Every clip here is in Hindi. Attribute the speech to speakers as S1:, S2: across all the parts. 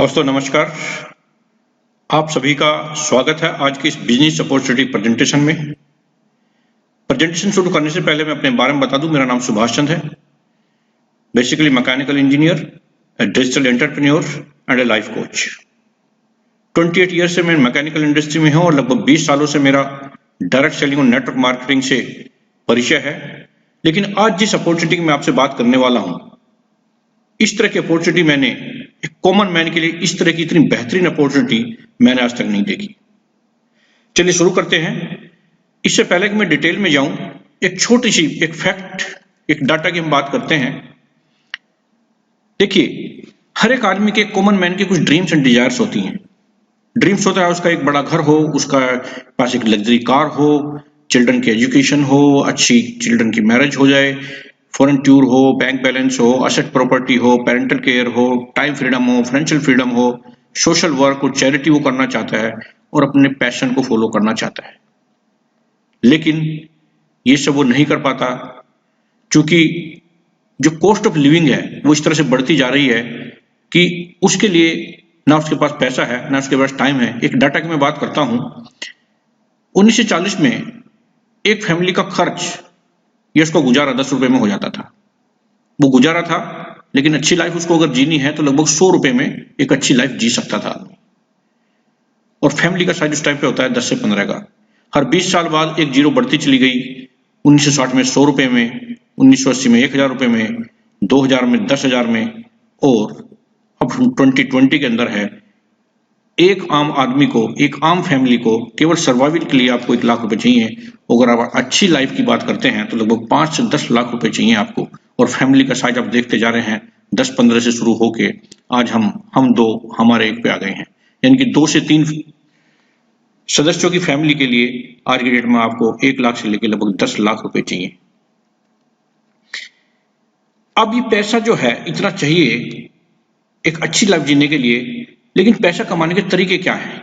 S1: दोस्तों नमस्कार। आप सभी का स्वागत है आज की इस बिजनेस अपॉर्चुनिटी प्रेजेंटेशन में। प्रेजेंटेशन शुरू करने से पहले मैं अपने बारे में बता दूं, मेरा नाम सुभाष चंद है। Basically mechanical engineer, digital entrepreneur and A life coach. 28 year से मैं मैकेनिकल इंडस्ट्री में हूं और लगभग 20 सालों से मेरा डायरेक्ट सेलिंग और नेटवर्क मार्केटिंग से परिचय है। लेकिन आज जिस अपॉर्चुनिटी की मैं आपसे बात करने वाला हूं, इस तरह की अपॉर्चुनिटी मैंने एक कॉमन मैन के लिए इस तरह की इतनी बेहतरीन अपॉर्चुनिटी मैंने आज तक नहीं देखी। चलिए शुरू करते हैं। इससे पहले कि मैं डिटेल में जाऊं, एक छोटी सी एक फैक्ट, एक डाटा की हम बात करते हैं। देखिए, हर एक आदमी के कॉमन मैन के कुछ ड्रीम्स एंड डिजायर्स होती हैं। ड्रीम्स होता है उसका एक बड़ा घर हो, उसका पास एक लग्जरी कार हो, चिल्ड्रन की एजुकेशन हो, अच्छी चिल्ड्रन की मैरिज हो जाए, फॉरेन टूर हो, बैंक बैलेंस हो, असेट प्रॉपर्टी हो, पेरेंटल केयर हो, टाइम फ्रीडम हो, फाइनेंशियल फ्रीडम हो, सोशल वर्क हो, चैरिटी वो करना चाहता है और अपने पैशन को फॉलो करना चाहता है। लेकिन ये सब वो नहीं कर पाता, क्योंकि जो कॉस्ट ऑफ लिविंग है वो इस तरह से बढ़ती जा रही है कि उसके लिए ना उसके पास पैसा है ना उसके पास टाइम है। एक डाटा की मैं बात करता हूं, 1940 में एक फैमिली का खर्च ये उसका गुजारा 10 रुपए में हो जाता था। वो गुजारा था, लेकिन अच्छी लाइफ उसको अगर जीनी है तो लगभग 100 रुपए में एक अच्छी लाइफ जी सकता था आदमी। और फैमिली का साइज उस टाइम पे होता है 10 से 15 का। हर 20 साल बाद एक जीरो बढ़ती चली गई। 1960 में 100 रुपए में, 1980 में 1000 रुपए में, 2000 में 10,000 में, और अब 2020 के अंदर है एक आम आदमी को, एक आम फैमिली को केवल सर्वाइवल के लिए आपको 1 लाख रुपए चाहिए। अगर आप अच्छी लाइफ की बात करते हैं तो लगभग 5 से 10 लाख रुपए चाहिए आपको। और फैमिली का साइज आप देखते जा रहे हैं 10-15 से शुरू होके आज हम दो, हमारे एक पे आ गए हैं। यानी कि 2 से 3 सदस्यों की फैमिली के लिए आज की डेट में आपको 1 लाख से लेकर लगभग 10 लाख रुपए चाहिए। अब ये पैसा जो है इतना चाहिए एक अच्छी लाइफ जीने के लिए, लेकिन पैसा कमाने के तरीके क्या हैं?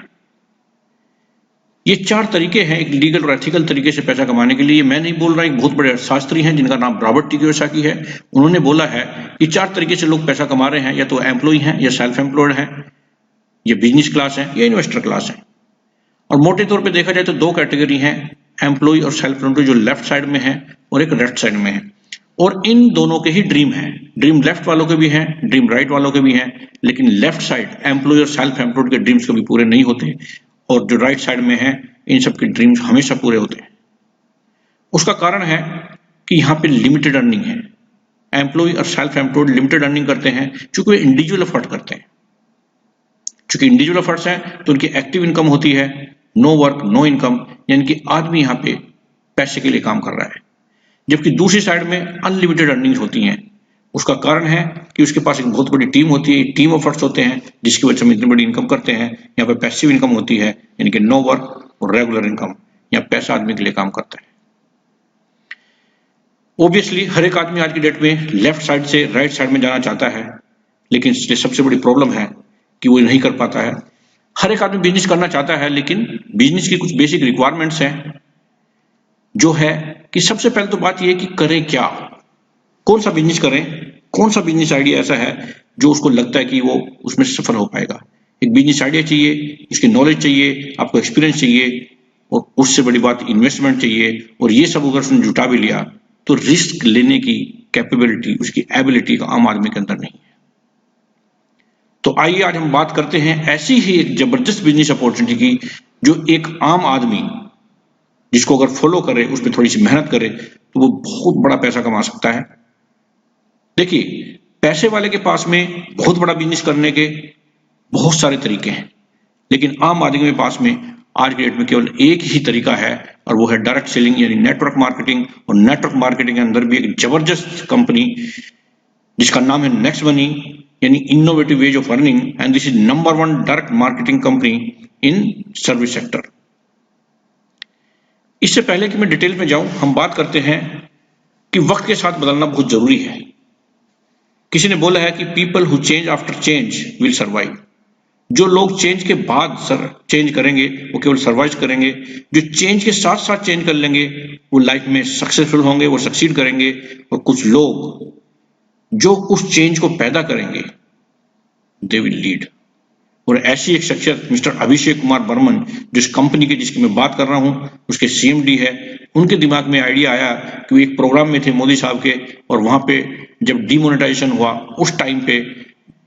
S1: ये 4 तरीके हैं एक लीगल और एथिकल तरीके से पैसा कमाने के लिए। मैं नहीं बोल रहा, एक बहुत बड़े अर्थशास्त्री हैं जिनका नाम रॉबर्ट टी कियोसाकी है, उन्होंने बोला है कि 4 तरीके से लोग पैसा कमा रहे हैं। या तो एम्प्लॉय हैं, या सेल्फ एम्प्लॉयड हैं, या बिजनेस क्लास है, या इन्वेस्टर क्लास है। और मोटे तौर पे देखा जाए तो 2 कैटेगरी हैं, एम्प्लॉय और सेल्फ एम्प्लॉयड, जो लेफ्ट साइड में है और एक राइट साइड में है। और इन दोनों के ही ड्रीम हैं। ड्रीम लेफ्ट वालों के भी हैं, ड्रीम राइट वालों के भी हैं, लेकिन लेफ्ट साइड एम्प्लॉय और सेल्फ एम्प्लॉयड के ड्रीम्स कभी पूरे नहीं होते, और जो राइट साइड में है इन सब के ड्रीम्स हमेशा पूरे होते हैं। उसका कारण है कि यहाँ पे लिमिटेड अर्निंग है। एम्प्लॉय और सेल्फ एम्प्लॉयड लिमिटेड अर्निंग करते हैं क्योंकि वे इंडिविजुअल एफर्ट करते हैं। चूंकि इंडिविजुअल एफर्ट्स हैं तो उनकी एक्टिव इनकम होती है, नो वर्क नो इनकम, यानी कि आदमी यहाँ पे पैसे के लिए काम कर रहा है। जबकि दूसरी साइड में अनलिमिटेड अर्निंग्स होती हैं। उसका कारण है कि उसके पास एक बहुत बड़ी टीम होती है, टीम एफर्ट्स होते हैं, जिसकी वजह से हम इतनी बड़ी इनकम करते हैं। यहाँ पे पैसिव इनकम होती है, यानी कि नो वर्क और रेगुलर इनकम, या पैसा आदमी के लिए काम करता है। ऑब्वियसली हर एक आदमी आज की डेट में लेफ्ट साइड से राइट साइड में जाना चाहता है, लेकिन सबसे बड़ी प्रॉब्लम है कि वो नहीं कर पाता है। हर एक आदमी बिजनेस करना चाहता है, लेकिन बिजनेस की कुछ बेसिक रिक्वायरमेंट्स हैं, जो है कि सबसे पहले तो बात यह है कि करें क्या, कौन सा बिजनेस करें, कौन सा बिजनेस आइडिया ऐसा है जो उसको लगता है कि वो उसमें सफल हो पाएगा। एक बिजनेस आइडिया चाहिए, उसकी नॉलेज चाहिए, आपको एक्सपीरियंस चाहिए, और उससे बड़ी बात इन्वेस्टमेंट चाहिए। और ये सब अगर उसने जुटा भी लिया तो रिस्क लेने की कैपेबिलिटी, उसकी एबिलिटी का आम आदमी के अंदर नहीं है। तो आइए आज हम बात करते हैं ऐसी ही एक जबरदस्त बिजनेस अपॉर्चुनिटी की, जो एक आम आदमी जिसको अगर फॉलो करे, उस पर थोड़ी सी मेहनत करे, तो वो बहुत बड़ा पैसा कमा सकता है। देखिए, पैसे वाले के पास में बहुत बड़ा बिजनेस करने के बहुत सारे तरीके हैं, लेकिन आम आदमी के पास में आज की डेट में केवल एक ही तरीका है, और वो है डायरेक्ट सेलिंग यानी नेटवर्क मार्केटिंग। और नेटवर्क मार्केटिंग के अंदर भी एक जबरदस्त कंपनी जिसका नाम है नेक्स्ट मनी, यानी innovative ways of earning, and this is number 1 direct marketing company in service sector. इससे पहले कि मैं डिटेल में जाऊं, हम बात करते हैं कि वक्त के साथ बदलना बहुत जरूरी है। किसी ने बोला है कि people who change after change will survive. जो लोग चेंज के बाद चेंज करेंगे वो केवल सर्वाइव करेंगे। जो चेंज के साथ साथ चेंज कर लेंगे वो लाइफ में सक्सेसफुल होंगे, वो सक्सीड करेंगे। और कुछ लोग जो उस चेंज को पैदा करेंगे दे विल लीड, और ऐसी एक शख्सियत मिस्टर अभिषेक कुमार बर्मन, जिस कंपनी के जिसकी मैं बात कर रहा हूं उसके सीएमडी है, उनके दिमाग में आइडिया आया कि वो एक प्रोग्राम में थे मोदी साहब के, और वहां पे जब डिमोनेटाइजेशन हुआ उस टाइम पे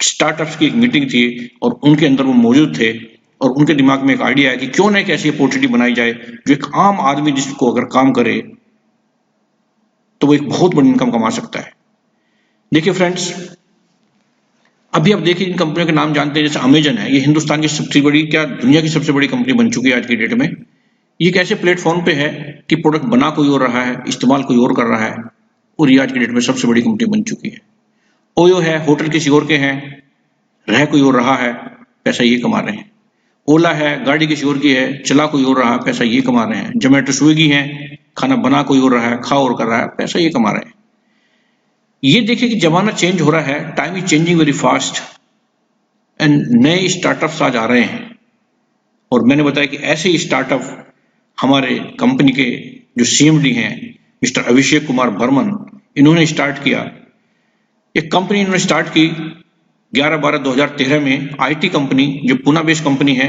S1: स्टार्टअप्स की एक मीटिंग थी और उनके अंदर वो मौजूद थे, और उनके दिमाग में एक आइडिया है कि क्यों ना एक ऐसी अपॉर्चुनिटी बनाई जाए जो एक आम आदमी जिसको अगर काम करे तो वो एक बहुत बड़ी इनकम कमा सकता है। देखिए फ्रेंड्स, अभी आप देखिए इन कंपनियों के नाम जानते हैं, जैसे अमेजन है, ये हिंदुस्तान की सबसे बड़ी, क्या दुनिया की सबसे बड़ी कंपनी बन चुकी है आज की डेट में। ये एक ऐसे प्लेटफॉर्म पे है कि प्रोडक्ट बना कोई और रहा है, इस्तेमाल कोई और कर रहा है, और ये आज की डेट में सबसे बड़ी कंपनी बन चुकी है। ओयो है, होटल किसी और के हैं, रह कोई और रहा है, पैसा ये कमा रहे हैं। ओला है, गाड़ी किसी और की है, चला कोई और रहा है, पैसा ये कमा रहे हैं। जोमेटो, स्विगी है, खाना बना कोई और रहा है, खा और कर रहा है, पैसा ये कमा रहे हैं। ये देखिए कि जमाना चेंज हो रहा है, time is changing very fast, and नए स्टार्टअप्स आज आ रहे हैं। और मैंने बताया कि ऐसे ही स्टार्टअप हमारे कंपनी के जो सीएमडी हैं मिस्टर अभिषेक कुमार बर्मन, इन्होंने स्टार्ट किया। एक कंपनी इन्होंने स्टार्ट की 11/12/2013 में, आईटी कंपनी जो पुणे बेस्ड कंपनी है,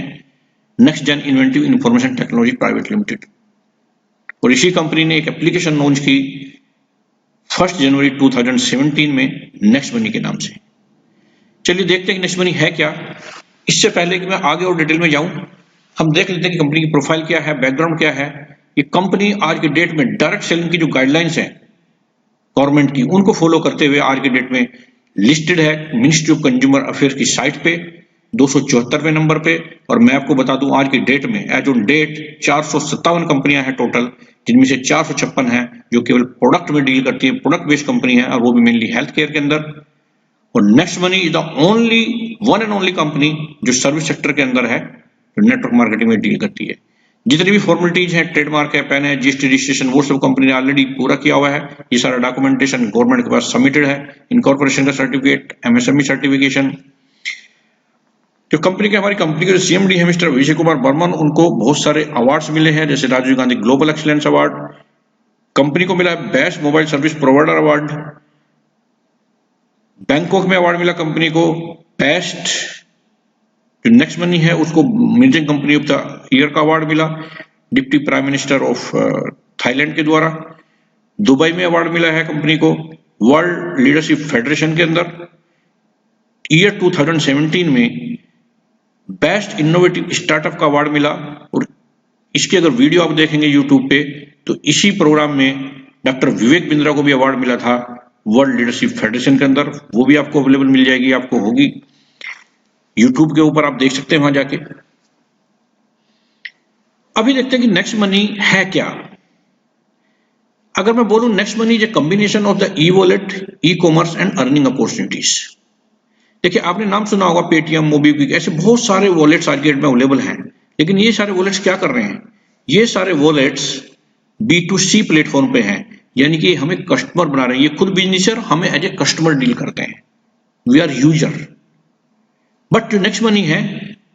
S1: next gen inventive information technology private limited. और इसी कंपनी ने एक एप्लीकेशन लॉन्च की 1 जनवरी 2017 में नेक्स्ट मनी के नाम से। चलिए देखते हैं कि नेक्स्ट मनी है क्या। इससे पहले कि मैं आगे और डिटेल में जाऊं, हम देख लेते हैं कि कंपनी की प्रोफाइल क्या है, बैकग्राउंड क्या है। ये कंपनी आज के डेट में डायरेक्ट सेलिंग की जो गाइडलाइंस है गवर्नमेंट की, उनको फॉलो करते हुए आज के डेट में लिस्टेड है मिनिस्ट्री ऑफ कंज्यूमर अफेयर्स की साइट पे 274वें नंबर पे। और मैं आपको बता दूं आज की डेट में एज ऑन डेट 457 कंपनियां हैं टोटल, जिनमें से 456 हैं जो केवल प्रोडक्ट में डील करती है, प्रोडक्ट बेस्ड कंपनी है, और वो भी मेनली हेल्थ केयर के अंदर। और next money is the only one and only company जो सर्विस सेक्टर के अंदर है, जो नेटवर्क मार्केटिंग में डील करती है। जितनी भी फॉर्मेलिटीज हैं, ट्रेडमार्क है, पैन है, जीएसटी रजिस्ट्रेशन, वो सब कंपनी ने ऑलरेडी पूरा किया हुआ है। ये सारा डॉक्यूमेंटेशन गवर्नमेंट के पास सबमिटेड है, इनकॉर्पोरेशन का सर्टिफिकेट, एमएसएमई सर्टिफिकेशन। जो कंपनी के हमारी कंपनी के सीएमडी है मिस्टर अभिषेक कुमार बर्मन, उनको बहुत सारे अवार्ड्स मिले हैं, जैसे Rajiv Gandhi global excellence award, company को मिला है best mobile service provider award, Bangkok में अवार्ड मिला कंपनी को बेस्ट, जो नेक्स्ट मनी है उसको managing company of the year का अवार्ड मिला deputy prime minister of Thailand के द्वारा। दुबई में अवार्ड मिला है कंपनी को वर्ल्ड लीडरशिप फेडरेशन के अंदर। ईयर 2017 में बेस्ट इनोवेटिव स्टार्टअप का अवार्ड मिला। और इसकी अगर वीडियो आप देखेंगे यूट्यूब पे, तो इसी प्रोग्राम में डॉक्टर विवेक बिंद्रा को भी अवार्ड मिला था वर्ल्ड लीडरशिप फेडरेशन के अंदर, वो भी आपको अवेलेबल मिल जाएगी, आपको होगी यूट्यूब के ऊपर, आप देख सकते हैं वहां जाके। अभी देखते हैं कि नेक्स्ट मनी है क्या। अगर मैं बोलूं next money is a combination of the e wallet, e commerce and earning opportunities. देखिए आपने नाम सुना होगा पेटीएम, मोबीक्विक, ऐसे बहुत सारे वॉलेट्स आज के डेट में अवेलेबल हैं। लेकिन ये सारे वॉलेट्स क्या कर रहे हैं, ये सारे वॉलेट्स B2C प्लेटफॉर्म पे हैं, यानी कि हमें कस्टमर बना रहे हैं। ये खुद बिजनेसर हमें एज ए कस्टमर डील करते हैं, वी आर यूजर। बट जो नेक्स्ट मनी है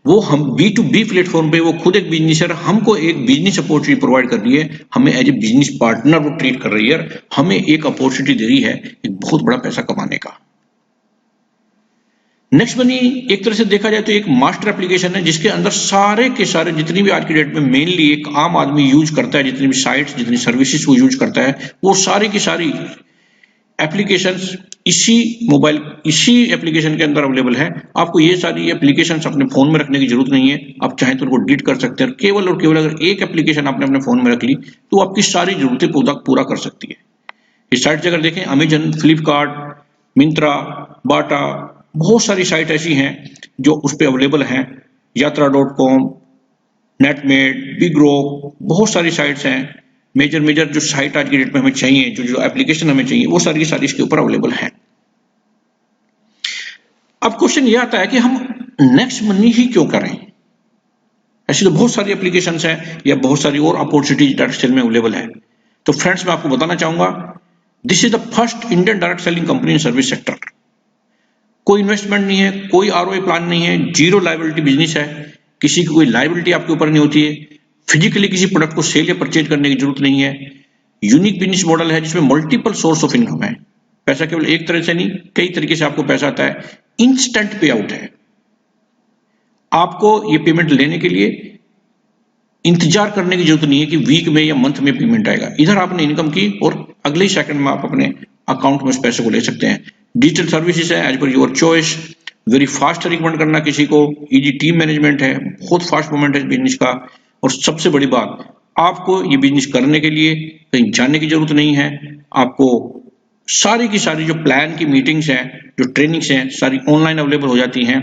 S1: वो हम B2B प्लेटफॉर्म पे, वो खुद एक बिजनेसर हमको एक बिजनेस अपॉर्चुनिटी प्रोवाइड कर रही है, हमें एज ए बिजनेस पार्टनर वो ट्रीट कर रही है, हमें एक अपॉर्चुनिटी दे रही है एक बहुत बड़ा पैसा कमाने का। नेक्स्ट मनी एक तरह से देखा जाए तो एक मास्टर एप्लीकेशन है, जिसके अंदर सारे के सारे जितनी भी आज की डेट में मेनली एक आम आदमी यूज करता है, जितनी भी साइट्स, जितनी सर्विसेज वो यूज करता है, वो सारी की सारी एप्लीकेशंस इसी एप्लीकेशन के अंदर अवेलेबल है। आपको ये सारी एप्लीकेशंस अपने फोन में रखने की जरूरत नहीं है, आप चाहें तो उनको डिलीट कर सकते हैं। केवल और केवल अगर एक एप्लीकेशन आपने अपने फोन में रख ली तो आपकी सारी जरूरतें पूरा कर सकती है। इस साइट से अगर देखें, अमेजन, फ्लिपकार्ट, मिंत्रा, बाटा, बहुत सारी साइट ऐसी हैं जो उस पर अवेलेबल हैं, यात्रा.com, नेटमेड, बिग्रो, बहुत सारी साइट्स हैं। मेजर जो साइट आज की डेट में हमें चाहिए, जो एप्लीकेशन हमें चाहिए, वो सारी की सारी इसके ऊपर अवेलेबल है। अब क्वेश्चन ये आता है कि हम नेक्स्ट मनी ही क्यों करें। ऐसी तो बहुत सारी एप्लीकेशंस हैं या बहुत सारी और अपॉर्चुनिटीज डायरेक्ट सेल में अवेलेबल है। तो फ्रेंड्स मैं आपको बताना चाहूंगा, this is the first Indian direct selling company in service sector. कोई इन्वेस्टमेंट नहीं है, कोई ROI प्लान नहीं है, जीरो लायबिलिटी बिजनेस है, किसी की कोई लायबिलिटी आपके ऊपर नहीं होती है, फिजिकली किसी प्रोडक्ट को सेल या परचेज करने की जरूरत नहीं है। यूनिक बिजनेस मॉडल है जिसमें मल्टीपल सोर्स ऑफ इनकम है, पैसा केवल एक तरह से नहीं, कई तरीके से आपको पैसा आता है, इंस्टेंट पे आउट है। आपको ये पेमेंट लेने के लिए इंतजार करने की जरूरत नहीं है कि वीक में या मंथ में पेमेंट आएगा। इधर आपने इनकम की और अगले ही सेकंड में आप अपने अकाउंट में उस पैसे को ले सकते हैं। डिजिटल सर्विसेज है as per your choice, very fast recommend करना किसी को, इजी टीम मैनेजमेंट है, बहुत फास्ट मूवमेंट है बिजनेस का। और सबसे बड़ी बात, आपको ये बिजनेस करने के लिए कहीं जाने की जरूरत नहीं है। आपको सारी की सारी जो प्लान की मीटिंग्स हैं, जो ट्रेनिंग्स हैं, सारी ऑनलाइन अवेलेबल हो जाती हैं।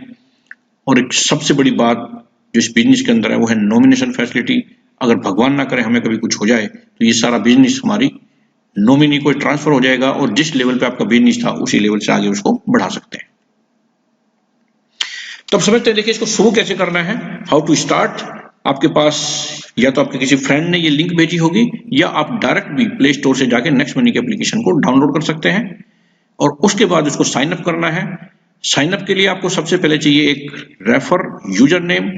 S1: और एक सबसे बड़ी बात जो इस बिजनेस के अंदर है वो है नॉमिनेशन फैसिलिटी। अगर भगवान ना करे हमें कभी कुछ हो जाए तो ये सारा बिजनेस हमारी नॉमिनी को ट्रांसफर हो जाएगा और जिस लेवल पे आपका बिजनेस था उसी लेवल से आगे उसको बढ़ा सकते हैं। तब समझते हैं, देखिए इसको शुरू कैसे करना है, हाउ टू स्टार्ट। आपके पास या तो आपके किसी फ्रेंड ने ये लिंक भेजी होगी या आप डायरेक्ट भी प्ले स्टोर से जाके नेक्स्ट मनी की एप्लीकेशन को डाउनलोड कर सकते हैं और उसके बाद उसको साइन अप करना है। साइन अप के लिए आपको सबसे पहले चाहिए एक रेफर यूजर नेम,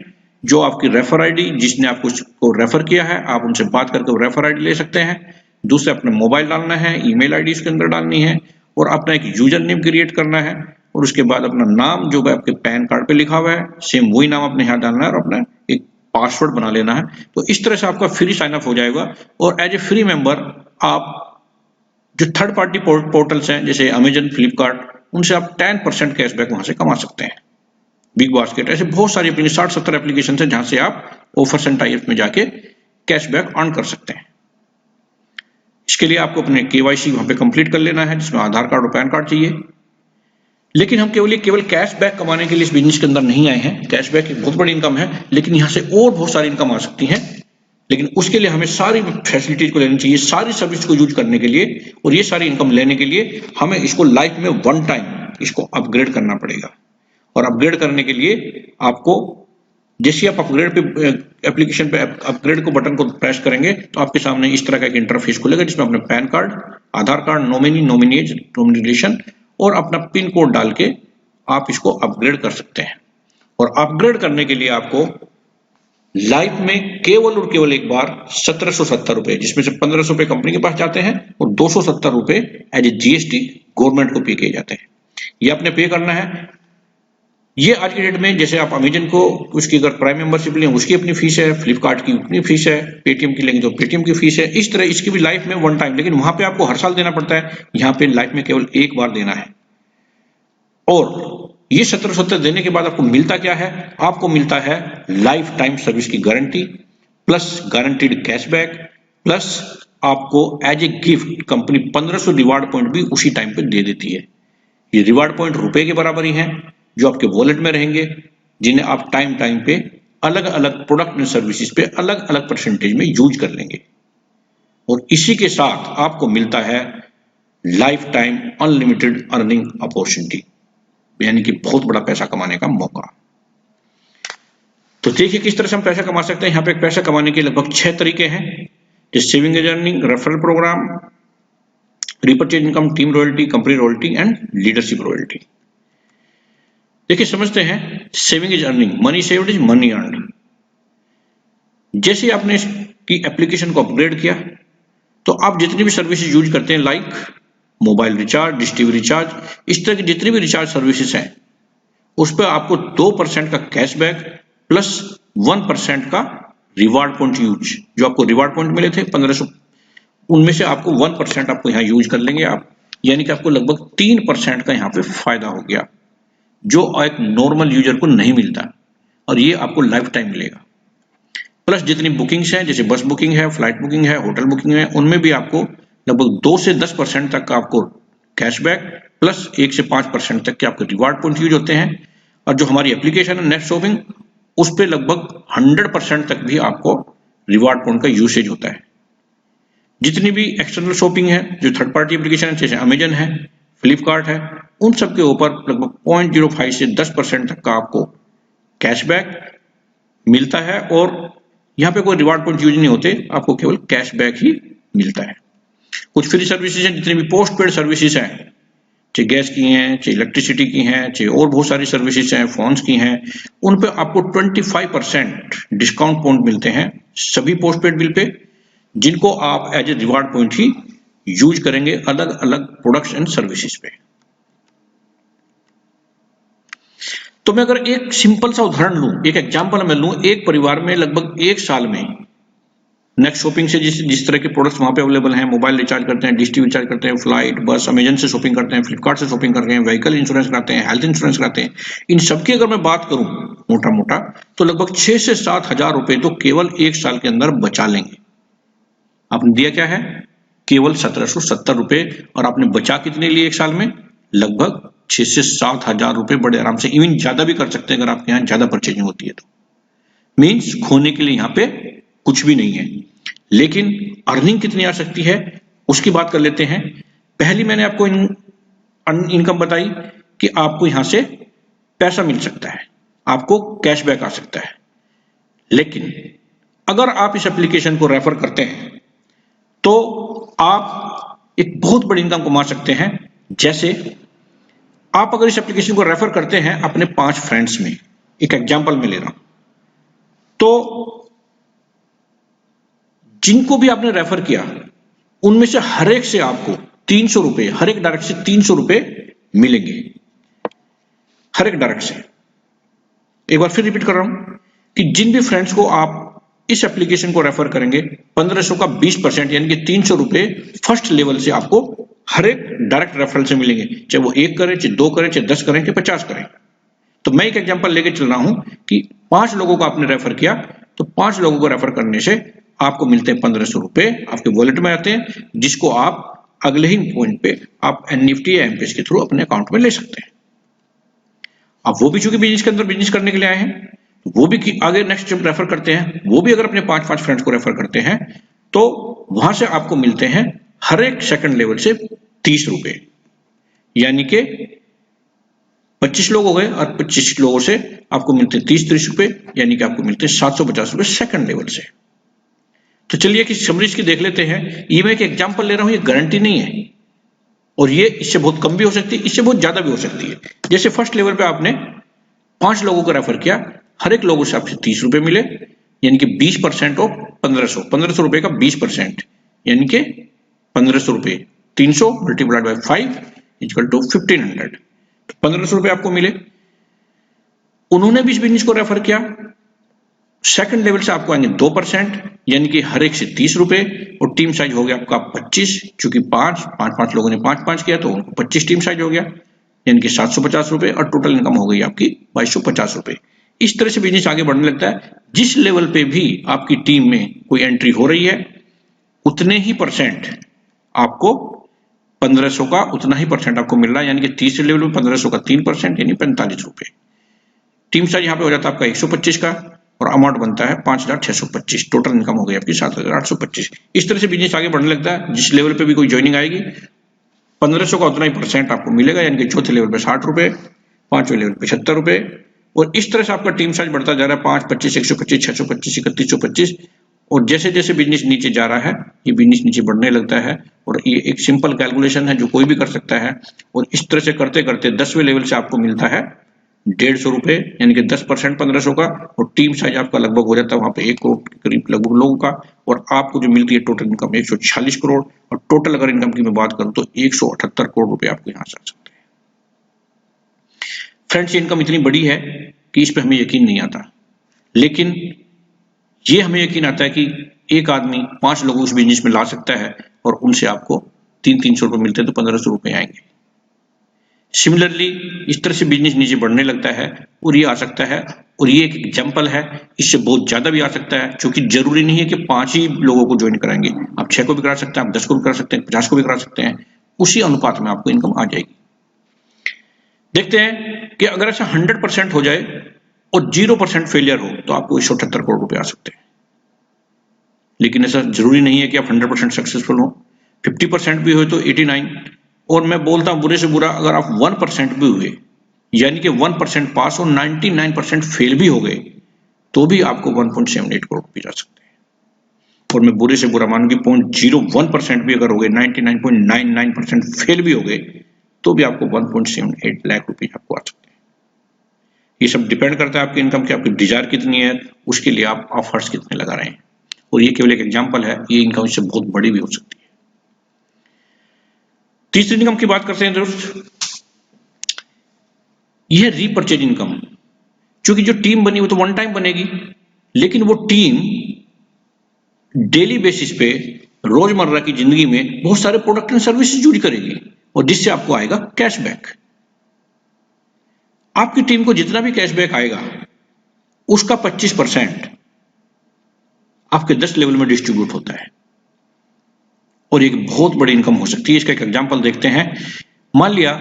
S1: जो आपकी रेफर आईडी, जिसने आपको रेफर किया है आप उनसे बात करके वो रेफर आईडी ले सकते हैं। दूसरे अपना मोबाइल डालना है, ईमेल आईडी उसके अंदर डालनी है और अपना एक यूजर नेम क्रिएट करना है और उसके बाद अपना नाम जो आपके पैन कार्ड पे लिखा हुआ है सेम वही नाम अपने यहाँ डालना है और अपना एक पासवर्ड बना लेना है। तो इस तरह से आपका फ्री साइन अप हो जाएगा और एज ए फ्री मेंबर आप जो थर्ड पार्टी पोर्टल्स हैं जैसे अमेजन, फ्लिपकार्ट, उनसे आप 10% कैशबैक वहां से कमा सकते हैं। बिग बास्केट, ऐसे बहुत सारी 60-70 एप्लीकेशन है जहां से आप ऑफर्स एंड टाइप्स में जाके कैशबैक अर्न कर सकते हैं। इसके लिए आपको अपने केवाईसी वहां पे कंप्लीट कर लेना है जिसमें आधार कार्ड और पैन कार्ड चाहिए। लेकिन हम केवल कैशबैक कमाने के लिए इस बिजनेस के अंदर नहीं आए हैं। कैशबैक एक बहुत बड़ी इनकम है लेकिन यहाँ से और बहुत सारी इनकम आ सकती है, लेकिन उसके लिए हमें सारी फैसिलिटीज को लेनी चाहिए, सारी सर्विस को यूज करने के लिए। और ये सारी इनकम लेने के लिए हमें इसको लाइफ में वन टाइम इसको अपग्रेड करना पड़ेगा। और अपग्रेड करने के लिए आपको जैसे आप अपग्रेड पे एप्लीकेशन पे अपग्रेड को बटन को प्रेस करेंगे तो आपके सामने इस तरह का एक इंटरफेस खुलेगा जिसमें अपने पैन कार्ड, आधार कार्ड, नॉमिनेज, नॉमिनेशन और अपना पिन कोड डाल के आप इसको अपग्रेड कर सकते हैं। और अपग्रेड करने के लिए आपको लाइफ में केवल और केवल एक बार 1770 रुपए, जिसमें से 1500 रुपए कंपनी के पास जाते हैं और 270 रुपए एज ए जीएसटी गवर्नमेंट को पे किए जाते हैं। ये आपने पे करना है। ये आज की डेट में जैसे आप अमेजन को उसकी अगर प्राइम मेंबरशिप लें उसकी अपनी फीस है, फ्लिपकार्ट की अपनी फीस है, पेटीएम की लेंगे तो पेटीएम की फीस है। इस तरह इसकी भी लाइफ में वन टाइम, लेकिन वहां पे आपको हर साल देना पड़ता है, यहाँ पे लाइफ में केवल एक बार देना है। और ये 1770 देने के बाद आपको मिलता क्या है? आपको मिलता है लाइफ टाइम सर्विस की guarantee plus guaranteed cashback plus आपको as a gift company 1500 reward point भी उसी टाइम पे दे देती है। ये रिवार्ड पॉइंट रुपए के बराबर ही हैं जो आपके वॉलेट में रहेंगे, जिन्हें आप टाइम टाइम पे अलग अलग प्रोडक्ट एंड सर्विसेज पे अलग अलग परसेंटेज में यूज कर लेंगे। और इसी के साथ आपको मिलता है life time unlimited earning opportunity, यानी कि बहुत बड़ा पैसा कमाने का मौका। तो देखिए किस तरह से हम पैसा कमा सकते हैं। यहाँ पे पैसा कमाने के लगभग 6 तरीके हैं, जैसे saving and earning, referral programme, repurchase income, team royalty, company royalty and leadership royalty. देखिए समझते हैं, saving is earning, money saved is money earned. जैसे आपने इसकी एप्लीकेशन को अपग्रेड किया तो आप जितनी भी सर्विसेज यूज करते हैं like mobile recharge, dish TV recharge, इस तरह की जितनी भी रिचार्ज सर्विसेज हैं उस पर आपको 2% का कैशबैक प्लस 1% का रिवार्ड पॉइंट यूज, जो आपको रिवार्ड पॉइंट मिले थे 1500, उनमें से आपको 1% आपको यहाँ यूज कर लेंगे आप, यानी कि आपको लगभग 3% का यहाँ पे फायदा हो गया, जो एक नॉर्मल यूजर को नहीं मिलता और ये आपको लाइफ टाइम मिलेगा। प्लस जितनी बुकिंग्स हैं जैसे बस बुकिंग है, फ्लाइट बुकिंग है, होटल बुकिंग है, उनमें भी आपको लगभग 2 से 10% तक का आपको कैशबैक प्लस 1 से 5% तक के आपके रिवार्ड पॉइंट यूज होते हैं। और जो हमारी एप्लीकेशन है नेट शॉपिंग, उस पर लगभग 100% तक भी आपको रिवार्ड पॉइंट का यूसेज होता है। जितनी भी एक्सटर्नल शॉपिंग है, जो थर्ड पार्टी एप्लीकेशन है जैसे अमेजन है, फ्लिपकार्ट है, उन सब के ऊपर लगभग 0.05 से 10% तक का आपको कैशबैक मिलता है और यहाँ पे कोई रिवार्ड पॉइंट यूज नहीं होते, आपको केवल कैशबैक ही मिलता है। कुछ फ्री सर्विसेज हैं, जितनी भी पोस्ट पेड सर्विसेज हैं, चाहे गैस की हैं, चाहे इलेक्ट्रिसिटी की हैं, चाहे और बहुत सारी सर्विसेज हैं, फोन्स की हैं, उन पे आपको 25% डिस्काउंट पॉइंट मिलते हैं सभी पोस्ट पेड बिल पे, जिनको आप एज ए रिवार्ड पॉइंट ही यूज करेंगे अलग अलग प्रोडक्ट्स एंड सर्विसेज पे। तो मैं अगर एक सिंपल सा उदाहरण लूं, एक एग्जांपल मैं लूं, एक परिवार में लगभग एक साल में नेक्स्ट शॉपिंग से जिस तरह के प्रोडक्ट्स वहां पे अवेलेबल हैं, मोबाइल रिचार्ज करते हैं, डिश टीवी रिचार्ज करते हैं, फ्लाइट, बस, अमेजन से शॉपिंग करते हैं, फ्लिपकार्ट से शॉपिंग करते हैं, व्हीकल इंश्योरेंस कराते हैं, हेल्थ इंश्योरेंस कराते हैं, इन सबकी अगर मैं बात करूं मोटा मोटा तो लगभग 6 से 7 हजार रुपए तो केवल एक साल के अंदर बचा लेंगे। आपने दिया क्या है? केवल 1770 रुपए, और आपने बचा कितने लिए एक साल में? लगभग 6 से 7 हजार रुपए बड़े आराम से, इवन ज्यादा भी कर सकते हैं अगर आपके यहाँ ज्यादा परचेजिंग होती है तो। मीन्स खोने के लिए यहाँ पे कुछ भी नहीं है। लेकिन अर्निंग कितनी आ सकती है उसकी बात कर लेते हैं। पहली मैंने आपको इनकम बताई कि आपको यहां से पैसा मिल सकता है, आपको कैशबैक आ सकता है। लेकिन अगर आप इस एप्लीकेशन को रेफर करते हैं तो आप एक बहुत बड़ी इनकम कमा सकते हैं। जैसे आप अगर इस एप्लीकेशन को रेफर करते हैं अपने 5 फ्रेंड्स में, एक एग्जांपल में ले रहा हूं, तो जिनको भी आपने रेफर किया उनमें से हर एक से आपको 300 रुपए, हर एक डायरेक्ट से 300 रुपए मिलेंगे, हर एक डायरेक्ट से। एक बार फिर रिपीट कर रहा हूं कि जिन भी फ्रेंड्स को आप इस एप्लीकेशन को रेफर करेंगे 1500 का 20% यानी कि 300 रुपए फर्स्ट लेवल से आपको हर एक डायरेक्ट रेफरल से मिलेंगे, चाहे वो 1 करें, चाहे 2 करें, चाहे 10 करें, चाहे 50 करें। तो मैं एक एग्जांपल लेके चल रहा हूं कि 5 लोगों को आपने रेफर किया, तो 5 लोगों को रेफर करने से आपको मिलते हैं 1500 रुपए, आपके वॉलेट में आते हैं, जिसको आप अगले ही पॉइंट पे आप एनईएफटी या एमपेस के थ्रू अपने अकाउंट में ले सकते हैं। अब वो भी चूंकि बिजनेस के अंदर बिजनेस करने के लिए आए हैं, वो भी आगे नेक्स्ट जब रेफर करते हैं, वो भी अगर अपने 5-5 फ्रेंड्स को रेफर करते हैं तो वहां से आपको मिलते हैं हर एक सेकंड लेवल से 30 रुपए, यानी कि 25 लोग हो गए और 25 लोगों से आपको मिलते हैं 30-30 रुपए, यानी कि आपको मिलते हैं 750 रुपए सेकंड लेवल से। तो चलिए कि समरीज की देख लेते हैं। ये मैं एक एग्जांपल ले रहा हूं, ये गारंटी नहीं है, और ये इससे बहुत कम भी हो सकती है, इससे बहुत ज्यादा भी हो सकती है। जैसे फर्स्ट लेवल पे आपने 5 लोगों को रेफर किया, हर एक लोगों से आपसे 30 रुपए मिले, यानी कि 20% ऑफ 1500 रुपए का 20%, यानी कि 1500 रुपए 300 मल्टीप्लाइड बाय 5 इक्वल टू 1500, तो 1500 रुपए आपको मिले। उन्होंने भी इस बिजनेस को रेफर किया, सेकंड लेवल से आपको आएंगे 2%, यानी कि हर एक से 30 रुपए, और टीम साइज हो गया आपका 25, चूंकि 5 लोगों ने 5-5 किया तो उनको 25 टीम साइज हो गया, यानी कि 750 रुपए, और टोटल इनकम हो गई आपकी 2250 रुपए। इस तरह से बिजनेस आगे बढ़ने लगता है। जिस लेवल पे भी आपकी टीम में कोई एंट्री हो रही है उतने ही परसेंट आपको 1500 का उतना ही परसेंट आपको मिल रहा है, यानी कि तीसरे लेवल में 1500 का 3% यानी 45 रुपए। टीम साइज यहाँ पे हो जाता है आपका 125 का, और अमाउंट बनता है 5625, टोटल इनकम हो गई आपकी 7825। इस तरह से बिजनेस आगे बढ़ने लगता है। जिस लेवल पे भी कोई ज्वाइनिंग आएगी 1500 का उतना ही परसेंट आपको मिलेगा, यानी कि चौथे लेवल पे 60 रुपए, पांचवें लेवल पे 76 रुपए, और इस तरह से आपका टीम साइज बढ़ता जा रहा है 5, 25, 125, 625, 3125, और जैसे जैसे बिजनेस नीचे जा रहा है ये बिजनेस नीचे बढ़ने लगता है। और ये एक सिंपल कैलकुलेशन है जो कोई भी कर सकता है, और इस तरह से करते करते 10वें लेवल से आपको मिलता है 150 रुपए, यानी कि 10% 1500 का, और टीम साइज आपका लगभग हो जाता है वहां पे 1 करोड़ के करीब लगभग लोगों का, और आपको जो मिलती है टोटल इनकम 146 करोड़, और टोटल अगर इनकम की मैं बात करूं तो 178 करोड़ रुपए आपको यहां से आ सकते हैं। फ्रेंड्स, ये इनकम इतनी बड़ी है कि इस पे हमें यकीन नहीं आता, लेकिन ये हमें यकीन आता है कि एक आदमी 5 लोगों को उस बिजनेस में ला सकता है, और उनसे आपको 300-300 रुपए मिलते हैं तो 1500 रुपए आएंगे। सिमिलरली इस तरह से बिजनेस नीचे बढ़ने लगता है, और ये आ सकता है, और ये एक एग्जांपल है, इससे बहुत ज्यादा भी आ सकता है, क्योंकि जरूरी नहीं है कि 5 ही लोगों को ज्वाइन कराएंगे, आप 6 को भी करा सकते हैं, आप 10 को भी करा सकते हैं, 50 को भी करा सकते हैं, उसी अनुपात में आपको इनकम आ जाएगी। देखते हैं कि अगर ऐसा 100% हो जाए और 0% फेलियर हो तो आपको 178 करोड़ रुपए आ सकते हैं। लेकिन ऐसा जरूरी नहीं है कि आप 100% सक्सेसफुल हो, 50% भी हो तो 89, और मैं बोलता हूं बुरे से बुरा अगर आप 1% भी हुए, यानी कि 1% पास और 99% फेल भी हो गए, तो भी आपको 1.78 करोड़ रुपए जा सकते हैं। और मैं बुरे से बुरा मानूंगी 0.01% भी अगर हो गए, 99.99% फेल भी हो गए, तो भी आपको 1.78 लाख रुपए आपको आ सकते हैं। ये सब डिपेंड करता है आपकी इनकम की, आपकी डिजायर कितनी है, उसके लिए आप ऑफर्स कितने लगा रहे हैं, और ये केवल एक एग्जांपल है, ये इनकम इससे बहुत बड़ी भी हो सकती है। तीसरी इनकम की बात करते हैं दोस्त, यह रीपर्चेज इनकम। क्योंकि जो टीम बनी वो तो वन टाइम बनेगी, लेकिन वो टीम डेली बेसिस पे रोजमर्रा की जिंदगी में बहुत सारे प्रोडक्ट एंड सर्विसेज जुड़ी करेगी और जिससे आपको आएगा कैशबैक। आपकी टीम को जितना भी कैशबैक आएगा उसका 25% आपके 10 लेवल में डिस्ट्रीब्यूट होता है और एक बहुत बड़ी इनकम हो सकती है। इसका एक एग्जांपल देखते हैं। मान लिया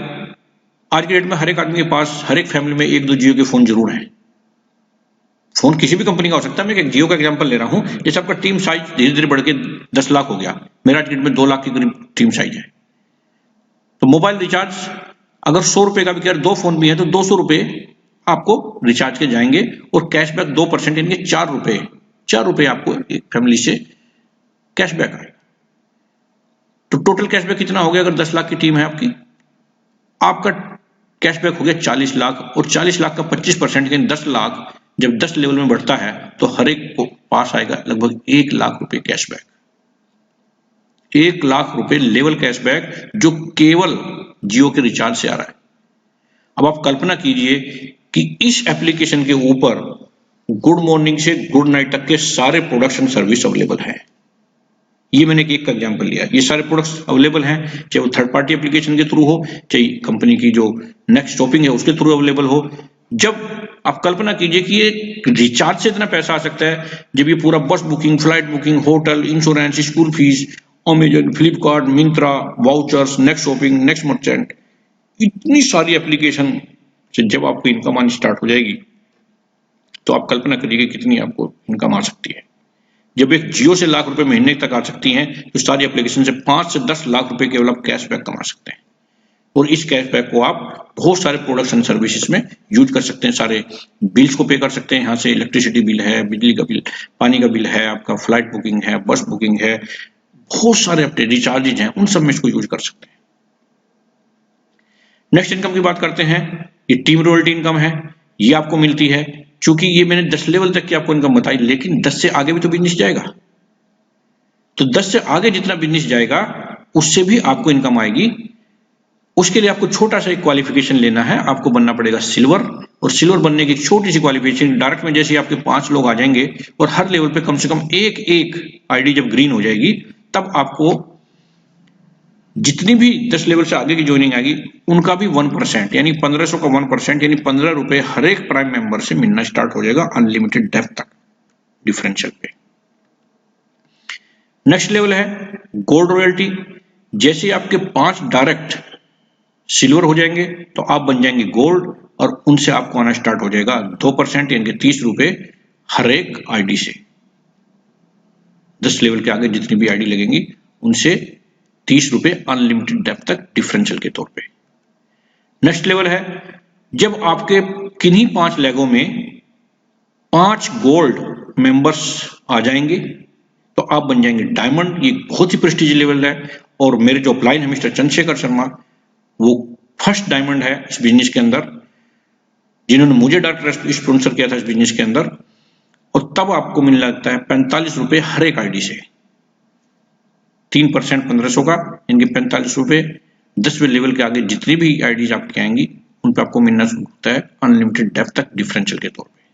S1: आज के डेट में हर एक आदमी के पास, हर एक फैमिली में एक दो जियो के फोन जरूर है। फोन किसी भी कंपनी का हो सकता है, मैं एक जियो का एग्जांपल ले रहा हूं। जैसे आपका टीम साइज धीरे धीरे बढ़ के 10 लाख हो गया, मेरा आज के डेट में 2 लाख के करीब टीम साइज है, तो मोबाइल रिचार्ज अगर 100 रुपए का भी कह रहे, 2 फोन भी है तो 200 रुपए आपको रिचार्ज के जाएंगे और कैशबैक 2% यानी 4 रुपए आपको एक फैमिली से कैशबैक आएगा। तो टोटल कैशबैक कितना हो गया? अगर 10 लाख की टीम है आपकी, आपका कैशबैक हो गया 40 लाख और 40 लाख का 25% यानी 10 लाख जब 10 लेवल में बढ़ता है तो हर एक को पास आएगा लगभग 1 लाख रुपए कैशबैक। 1 लाख रुपए लेवल कैशबैक जो केवल जियो के रिचार्ज से आ रहा है। अब आप कल्पना कीजिए कि इस एप्लीकेशन के ऊपर गुड मॉर्निंग से गुड नाइट तक के सारे प्रोडक्ट्स एंड सर्विस अवेलेबल हैं। ये मैंने एक का एग्जांपल लिया। ये सारे प्रोडक्ट्स अवेलेबल हैं, चाहे वो थर्ड पार्टी एप्लीकेशन के थ्रू हो, चाहे कंपनी की जो नेक्स्ट शॉपिंग है उसके थ्रू अवेलेबल हो। जब आप कल्पना कीजिए कि ये रिचार्ज से इतना पैसा आ सकता है, जब ये पूरा बस booking, flight booking, hotel, insurance, school fees, Amazon, Flipkart, Myntra, vouchers, next shopping, next merchant, इतनी सारी एप्लीकेशन से जब आपको इनकम आनी स्टार्ट हो जाएगी तो आप कल्पना करिए कि कितनी आपको इनकम आ सकती है। जब एक जियो से लाख रुपए महीने तक आ सकती हैं तो सारी एप्लीकेशन से 5 से 10 लाख रुपए केवल आप कैशबैक कमा सकते हैं और इस कैशबैक को आप बहुत सारे प्रोडक्ट्स एंड सर्विसेज में यूज कर सकते हैं। सारे बिल्स को पे कर सकते हैं, यहाँ से इलेक्ट्रिसिटी बिल है, बिजली का बिल, पानी का बिल है, आपका फ्लाइट बुकिंग है, बस बुकिंग है, बहुत सारे अपने रिचार्जेज हैं, उन सब में इसको यूज कर सकते हैं। नेक्स्ट इनकम की बात करते हैं। ये टीम रॉयल्टी इनकम है, ये आपको मिलती है क्योंकि ये मैंने 10 लेवल तक की आपको इनकम बताई, लेकिन 10 से आगे भी तो बिजनेस जाएगा, तो 10 से आगे जितना बिजनेस जाएगा उससे भी आपको इनकम आएगी। उसके लिए आपको छोटा सा एक क्वालिफिकेशन लेना है, आपको बनना पड़ेगा सिल्वर, और सिल्वर बनने की एक छोटी सी क्वालिफिकेशन, डायरेक्ट में जैसे आपके 5 लोग आ जाएंगे और हर लेवल पे कम से कम एक आईडी जब ग्रीन हो जाएगी तब आपको जितनी भी 10 लेवल से आगे की ज्वाइनिंग आएगी उनका भी 1% यानी 1500 का 1% यानी 15 रुपए हर एक प्राइम मेंबर से मिलना स्टार्ट हो जाएगा अनलिमिटेड डेप्थ तक डिफरेंशियल पे। नेक्स्ट लेवल है गोल्ड रॉयल्टी। जैसे आपके 5 डायरेक्ट सिल्वर हो जाएंगे तो आप बन जाएंगे गोल्ड और उनसे आपको आना स्टार्ट हो जाएगा 2% यानी 30 रुपए हर एक आईडी से। 10 लेवल के आगे जितनी भी आईडी लगेंगी उनसे 30 रुपए अनलिमिटेड डेप्थ तक डिफरेंशियल के तौर पे। नेक्स्ट लेवल है जब आपके किन्हीं 5 लेगों में 5 गोल्ड मेंबर्स आ जाएंगे तो आप बन जाएंगे डायमंड। ये बहुत ही प्रेस्टीज लेवल है और मेरे जो अपलाइन है मिस्टर चंद्रशेखर शर्मा, वो फर्स्ट डायमंड है इस बिजनेस के अंदर, जिन्होंने मुझे डायरेक्ट स्पॉन्सर किया था इस बिजनेस के अंदर। और तब आपको मिलने लगता है 45 रुपए हर एक आईडी से, 3% 1500 का इनके 45 रुपए। 10वें लेवल के आगे जितनी भी आईडीज आपकी आएंगी उन पे आपको मिलना शुरू होता है अनलिमिटेड डेप्थ तक डिफरेंशियल के तौर पे।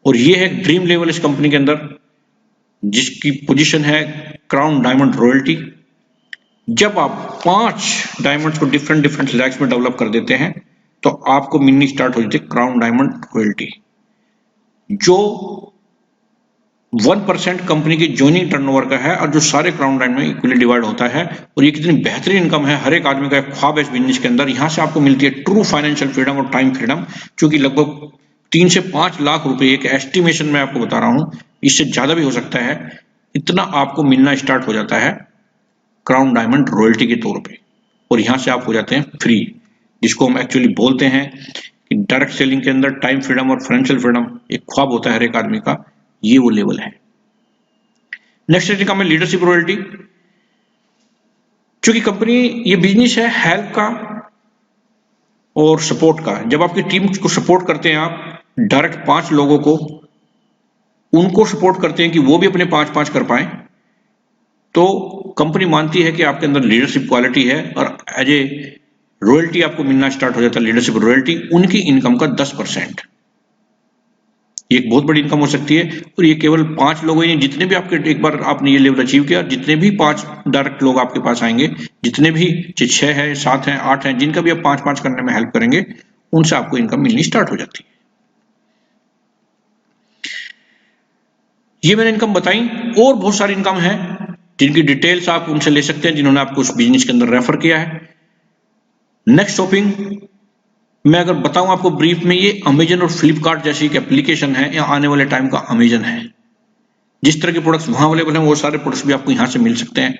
S1: और ये है ड्रीम लेवल इस कंपनी के अंदर, जिसकी पोजीशन है क्राउन डायमंड रॉयल्टी। जब आप 5 डायमंड्स को डिफरेंट लैक्स में डेवलप कर देते हैं तो आपको मिलनी स्टार्ट हो जाती है क्राउन डायमंड रॉयल्टी, जो 1% कंपनी की ज्वाइनिंग टर्नओवर का है और जो सारे क्राउन डायमंड में इक्वली डिवाइड होता है। और ये कितनी बेहतरीन इनकम है, हर एक आदमी का एक ख्वाब है इस बिजनेस के अंदर। यहां से आपको मिलती है ट्रू फाइनेंशियल फ्रीडम और टाइम फ्रीडम, जो कि लगभग 3 से 5 लाख रुपए एक एस्टिमेशन में आपको बता रहा हूं, इससे ज्यादा भी हो सकता है। इतना आपको मिलना स्टार्ट हो जाता है क्राउन डायमंड रॉयल्टी के तौर पे और यहां से आप हो जाते हैं फ्री, जिसको हम एक्चुअली बोलते हैं कि डायरेक्ट सेलिंग के अंदर टाइम फ्रीडम और फाइनेंशियल फ्रीडम एक ख्वाब होता है हर एक आदमी का, ये वो लेवल है। नेक्स्ट इनकम है लीडरशिप रॉयल्टी। क्योंकि कंपनी ये बिजनेस है हेल्प का और सपोर्ट का। जब आपकी टीम को सपोर्ट करते हैं आप डायरेक्ट 5 लोगों को, उनको सपोर्ट करते हैं कि वो भी अपने 5-5 कर पाए, तो कंपनी मानती है कि आपके अंदर लीडरशिप क्वालिटी है और एज ए रॉयल्टी आपको मिलना स्टार्ट हो जाता है, लीडरशिप रॉयल्टी उनकी इनकम का 10%। ये एक बहुत बड़ी इनकम हो सकती है, और ये केवल 5 लोग ही नहीं, जितने भी आपके एक बार आपने ये लेवल अचीव किया, जितने भी 5 डायरेक्ट लोग आपके पास आएंगे, जितने भी 6 है, 7 है, 8 है, जिनका भी आप 5-5 करने में हेल्प करेंगे, उनसे आपको इनकम मिलनी स्टार्ट हो जाती है। ये मैंने इनकम बताई, और बहुत सारी इनकम है जिनकी डिटेल्स आप उनसे ले सकते हैं जिन्होंने आपको उस बिजनेस के अंदर रेफर किया है। नेक्स्ट शॉपिंग मैं अगर बताऊं आपको ब्रीफ में, ये अमेजन और फ्लिपकार्ट जैसी एक एप्लीकेशन है, या आने वाले टाइम का अमेजन है। जिस तरह के प्रोडक्ट्स वहां अवेलेबल हैं, वो सारे प्रोडक्ट्स भी आपको यहां से मिल सकते हैं,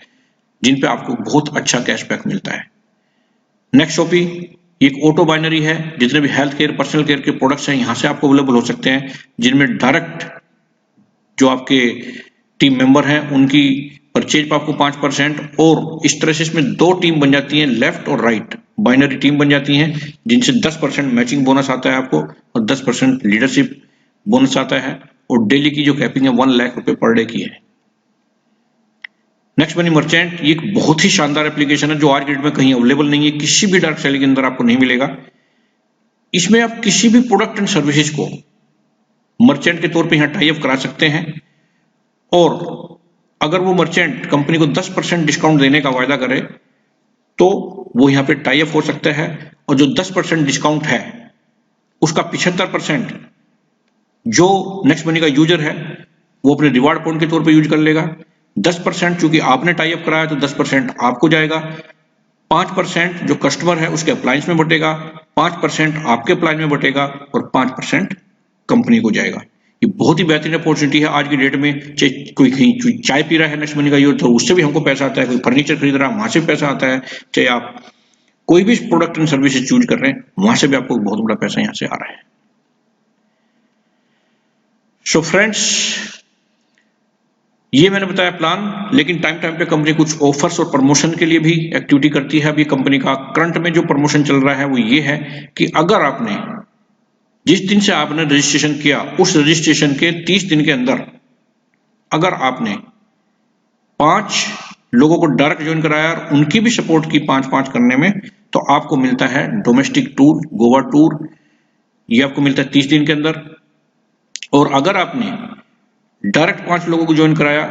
S1: जिन पे आपको बहुत अच्छा कैशबैक मिलता है। नेक्स्ट शॉपिंग एक ऑटो बाइनरी है, जितने भी हेल्थ केयर, पर्सनल केयर के प्रोडक्ट्स हैं, यहां से आपको अवेलेबल हो सकते हैं, जिनमें डायरेक्ट जो आपके टीम मेंबर हैं उनकी परचेज पर आपको 5%, और इस तरह से इसमें 2 टीम बन जाती हैं, लेफ्ट और राइट बाइनरी टीम बन जाती हैं, जिनसे 10% मैचिंग बोनस आता है आपको, और 10% लीडरशिप बोनस आता है, और डेली की जो कैपिंग है 1 लाख रुपए पर डे की है। नेक्स्ट मनी मर्चेंट, ये एक बहुत ही शानदार एप्लीकेशन है जो आज की डेट में कहीं अवेलेबल नहीं है, किसी भी डायरेक्ट सेलिंग के अंदर आपको नहीं मिलेगा। इसमें आप किसी भी प्रोडक्ट एंड सर्विसेज को मर्चेंट के तौर पे यहाँ टाई अप करा सकते हैं, और अगर वो मर्चेंट कंपनी को 10% डिस्काउंट देने का वायदा करे तो वो यहाँ पे टाई अप हो सकता है, और जो 10% डिस्काउंट है उसका 75% जो नेक्स्ट मनी का यूजर है वो अपने रिवार्ड पॉइंट के तौर पे यूज कर लेगा। 10% चूंकि आपने टाई अप कराया तो 10% आपको जाएगा, 5% जो कस्टमर है उसके अप्लायंस में बटेगा, 5% आपके अप्लायंस में बटेगा, और 5% कंपनी को जाएगा। ये बहुत ही बेहतरीन अपॉर्चुनिटी है आज की डेट में। चाहे कोई कहीं चाय पी रहा है नेक्स्ट मनी का यूज, तो उससे भी हमको पैसा आता है, कोई फर्नीचर खरीद रहा है वहां से भी पैसा आता है, चाहे आप कोई भी प्रोडक्ट एंड सर्विसेज चूज कर रहे हैं वहां से भी आपको बहुत बड़ा पैसा यहां से आ रहा है। सो फ्रेंड्स, ये मैंने बताया प्लान, लेकिन टाइम टाइम पे कंपनी कुछ ऑफर्स और प्रमोशन के लिए भी एक्टिविटी करती है। अभी कंपनी का करंट में जो प्रमोशन चल रहा है वो ये है कि अगर आपने जिस दिन से आपने रजिस्ट्रेशन किया उस रजिस्ट्रेशन के 30 दिन के अंदर अगर आपने 5 लोगों को डायरेक्ट ज्वाइन कराया और उनकी भी सपोर्ट की 5-5 करने में, तो आपको मिलता है डोमेस्टिक टूर, गोवा टूर, ये आपको मिलता है 30 दिन के अंदर। और अगर आपने डायरेक्ट 5 लोगों को ज्वाइन कराया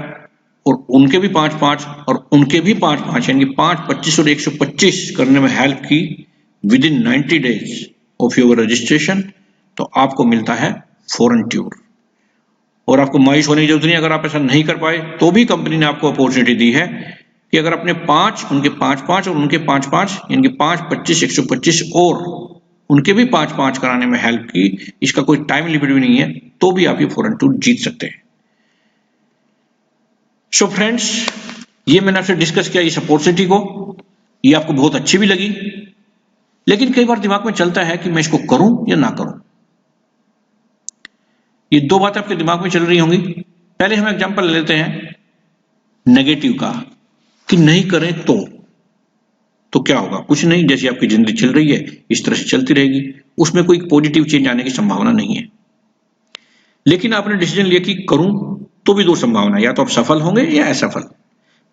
S1: और उनके भी 5-5 और उनके भी 5-5, यानी 5, 25 और 125 करने में हेल्प की with in 90 days of your registration, तो आपको मिलता है फॉरेन टूर। और आपको मायूस होने की जरूरत नहीं, अगर आप ऐसा नहीं कर पाए तो भी कंपनी ने आपको अपॉर्चुनिटी दी है कि अगर अपने 5, उनके 5-5 और उनके 5-5, यानी 5, 25, 125 और उनके भी 5-5 कराने में हेल्प की, इसका कोई टाइम लिमिट भी नहीं है, तो भी आप ये फॉरेन टूर जीत सकते हैं। सो फ्रेंड्स, ये मैंने आपसे डिस्कस किया इस अपॉर्चुनिटी को, ये आपको बहुत अच्छी भी लगी, लेकिन कई बार दिमाग में चलता है कि मैं इसको करूं या ना करूं। ये 2 बातें आपके दिमाग में चल रही होंगी। पहले हम एग्जांपल ले लेते हैं नेगेटिव का, कि नहीं करें तो क्या होगा? कुछ नहीं, जैसी आपकी जिंदगी चल रही है इस तरह से चलती रहेगी, उसमें कोई पॉजिटिव चेंज आने की संभावना नहीं है। लेकिन आपने डिसीजन लिया कि करूं, तो भी 2 संभावना, या तो आप सफल होंगे या असफल।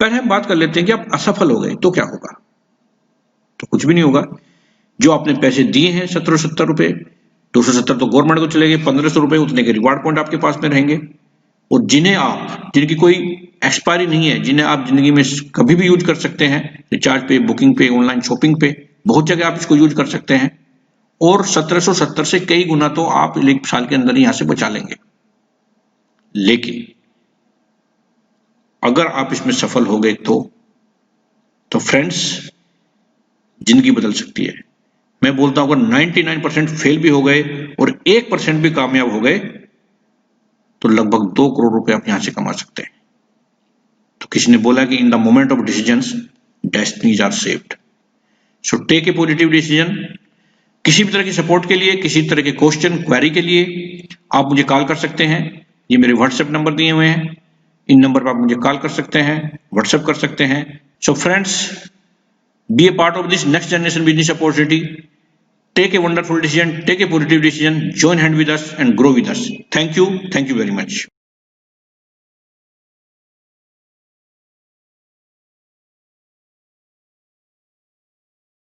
S1: पहले हम बात कर लेते हैं कि आप असफल हो गए तो क्या होगा। तो कुछ भी नहीं होगा। जो आपने पैसे दिए हैं 1770 रुपए, 270 तो गवर्नमेंट को चले गए, 1500 रुपए उतने के रिवार्ड पॉइंट आपके पास में रहेंगे, और जिनकी कोई एक्सपायरी नहीं है, जिन्हें आप जिंदगी में कभी भी यूज कर सकते हैं, रिचार्ज पे, बुकिंग पे, ऑनलाइन शॉपिंग पे, बहुत जगह आप इसको यूज कर सकते हैं, और 1770 से कई गुना तो आप 1 साल के अंदर यहां से बचा लेंगे। लेकिन अगर आप इसमें सफल हो गए तो फ्रेंड्स, जिंदगी बदल सकती है। मैं बोलता हूं अगर 99% फेल भी हो गए और 1% भी कामयाब हो गए तो लगभग 2 करोड़ रुपए आप यहां से कमा सकते हैं। तो किसी ने बोला कि in the moment of decisions destinies are saved. So take a positive decision. किसी भी तरह की सपोर्ट के लिए, किसी तरह के क्वेश्चन, क्वेरी के लिए आप मुझे कॉल कर सकते हैं। ये मेरे व्हाट्सएप नंबर दिए हुए हैं, इन नंबर पर आप मुझे कॉल कर सकते हैं, व्हाट्सएप कर सकते हैं। So friends, be a part of this next generation business opportunity. Take a wonderful decision, take a positive decision, join hand with us and grow with us. Thank you very much.